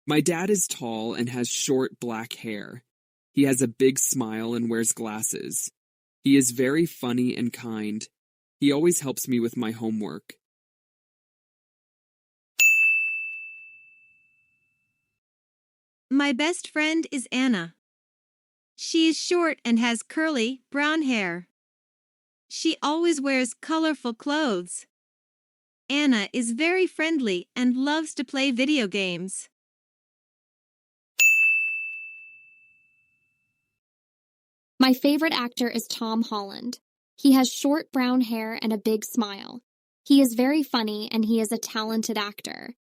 My dad is tall and has short black hair. He has a big smile and wears glasses. He is very funny and kind. He always helps me with my homework. My best friend is Anna. She is short and has curly, brown hair. She always wears colorful clothes. Anna is very friendly and loves to play video games. My favorite actor is Tom Holland. He has short brown hair and a big smile. He is very funny and he is a talented actor.